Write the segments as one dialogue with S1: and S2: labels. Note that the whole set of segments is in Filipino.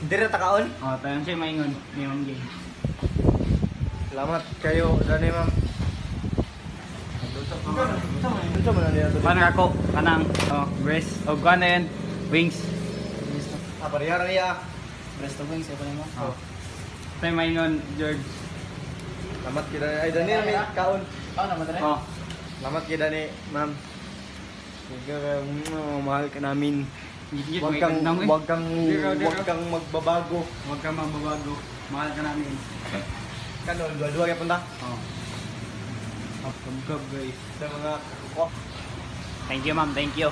S1: Dire ta kaon.
S2: Oh, tayo siya maingon. Ni Ma'am Jay.
S1: Salamat kayo dani ma'am. Unsa man niya to?
S2: Paano ako? Kanang breast. O kuha na yan. Wings.
S1: Ah, parehara niya.
S2: Breast of wings. Ano mo? Oh. Tayo maingon, George.
S1: Salamat kita ay dani may kaon.
S2: Oh.
S1: Salamat kita ni ma'am. Mahal ka namin. Huwag kang magbabago.
S2: Huwag kang magbabago. Mahal ka namin.
S1: Kanon, dua-dua kaya punta.
S2: Oh. Kapag guys.
S1: Sa mga kuko.
S2: Thank you, ma'am. Thank you.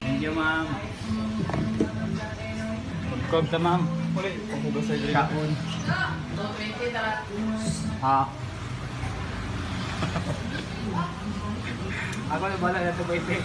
S2: Thank you, ma'am. Kapag ta, ma'am.
S1: Uli, panghugas sa diri.
S2: Kaon. Ha? Ako na bala na ito, 20.